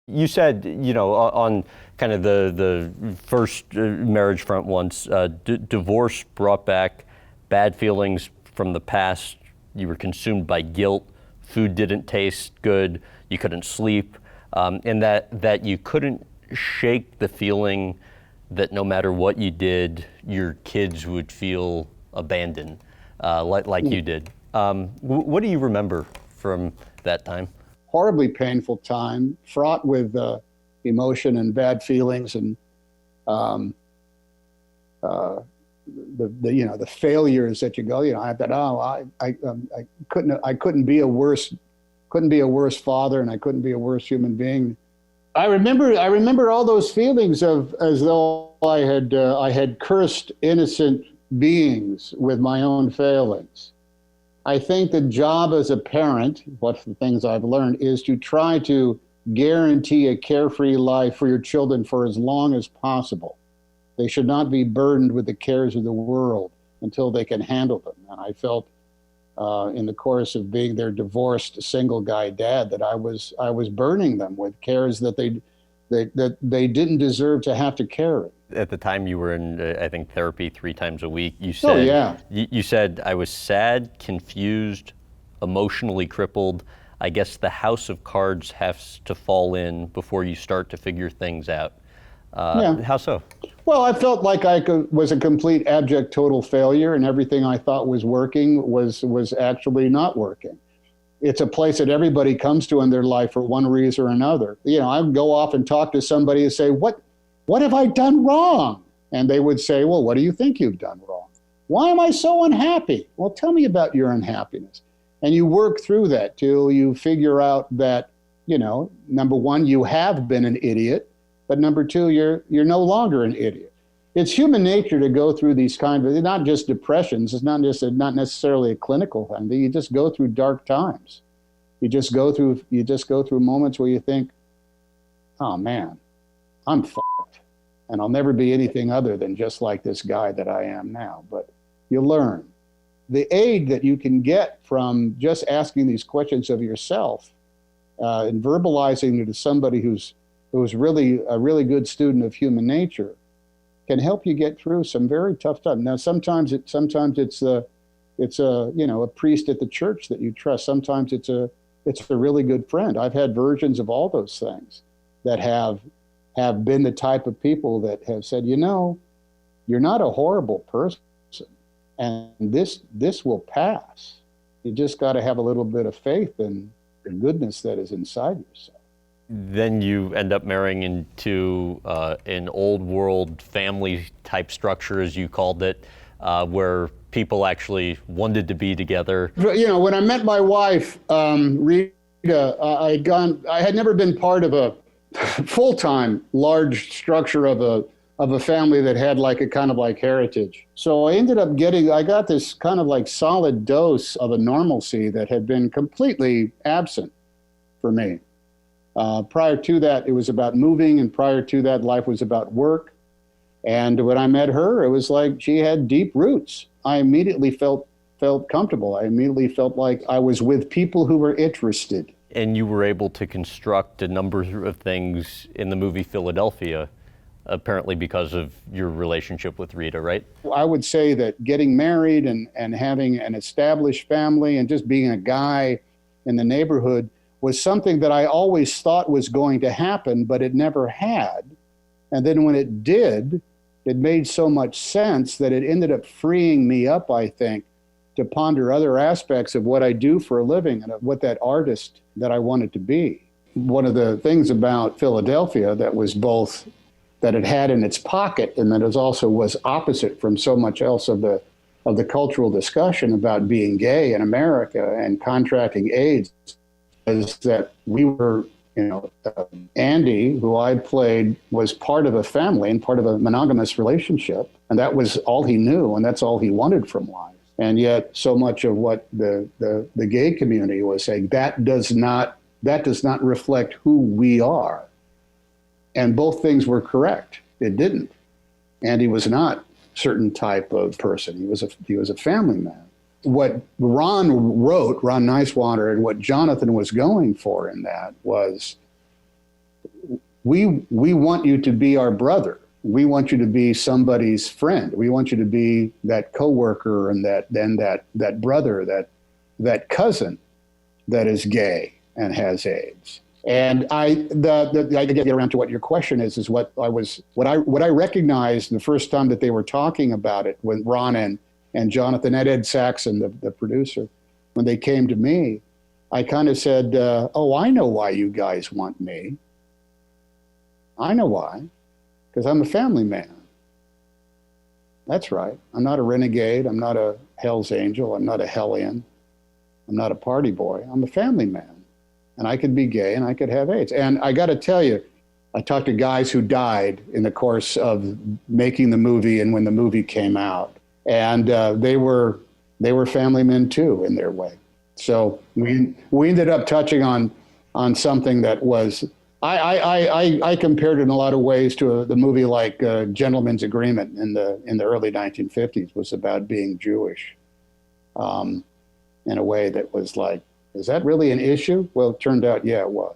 You said, on kind of the first marriage front once, divorce brought back bad feelings from the past. You were consumed by guilt. Food didn't taste good. You couldn't sleep. And that you couldn't shake the feeling that no matter what you did, your kids would feel abandoned, like you did. What do you remember from that time? Horribly painful time, fraught with emotion and bad feelings, and the failures that you go. I thought, I couldn't be a worse father, and I couldn't be a worse human being. I remember all those feelings of as though I had cursed innocent beings with my own failings. I think the job as a parent, what's the things I've learned, is to try to guarantee a carefree life for your children for as long as possible. They should not be burdened with the cares of the world until they can handle them. And I felt in the course of being their divorced single guy dad that I was burdening them with cares that they didn't deserve to have to carry. At the time you were in, I think, therapy 3 times a week. You said, oh, yeah. You said, I was sad, confused, emotionally crippled. I guess the house of cards has to fall in before you start to figure things out. Yeah. How so? Well, I felt like I was a complete abject total failure, and everything I thought was working was actually not working. It's a place that everybody comes to in their life for one reason or another. I would go off and talk to somebody and say, what have I done wrong? And they would say, well, what do you think you've done wrong? Why am I so unhappy? Well, tell me about your unhappiness. And you work through that till you figure out that, number one, you have been an idiot, but number two, you're no longer an idiot. It's human nature to go through these kinds of, not just depressions, it's not necessarily a clinical thing, but you just go through dark times. You just go through moments where you think, oh man, I'm fucked. And I'll never be anything other than just like this guy that I am now. But you learn. The aid that you can get from just asking these questions of yourself and verbalizing it to somebody who's really a really good student of human nature can help you get through some very tough times. Now, sometimes it's a priest at the church that you trust. Sometimes it's a really good friend. I've had versions of all those things that have been the type of people that have said, you're not a horrible person, and this will pass. You just got to have a little bit of faith in the goodness that is inside yourself. Then you end up marrying into an old world family type structure, as you called it, where people actually wanted to be together. When I met my wife, Rita, I had never been part of a full-time large structure of a family that had like a kind of like heritage. So I got this kind of like solid dose of a normalcy that had been completely absent for me. Prior to that, it was about moving, and prior to that, life was about work. And when I met her, it was like she had deep roots. I immediately felt comfortable. I immediately felt like I was with people who were interested. And you were able to construct a number of things in the movie Philadelphia, apparently because of your relationship with Rita, right? I would say that getting married and having an established family and just being a guy in the neighborhood was something that I always thought was going to happen, but it never had. And then when it did, it made so much sense that it ended up freeing me up, I think, to ponder other aspects of what I do for a living and of what that artist that I wanted to be. One of the things about Philadelphia that was both that it had in its pocket and that it also was opposite from so much else of the cultural discussion about being gay in America and contracting AIDS is that we were, Andy, who I played, was part of a family and part of a monogamous relationship. And that was all he knew, and that's all he wanted from life. And yet so much of what the gay community was saying, that does not reflect who we are. And both things were correct. It didn't. Andy was not a certain type of person. He was a family man. What Ron wrote, Ron Nicewater, and what Jonathan was going for in that was we want you to be our brother. We want you to be somebody's friend. We want you to be that coworker and that brother, that cousin that is gay and has AIDS. And I get around to what your question is what I recognized the first time that they were talking about it, when Ron and Jonathan and Ed Saxon, the producer, when they came to me, I kind of said, oh, I know why you guys want me. I know why, because I'm a family man. That's right. I'm not a renegade. I'm not a Hell's Angel. I'm not a hellion. I'm not a party boy. I'm a family man. And I could be gay and I could have AIDS. And I got to tell you, I talked to guys who died in the course of making the movie and when the movie came out. And they were family men too, in their way. So we ended up touching on something that was, I compared it in a lot of ways to the movie like Gentleman's Agreement in the early 1950s, was about being Jewish in a way that was like, is that really an issue? Well, it turned out, yeah, it was.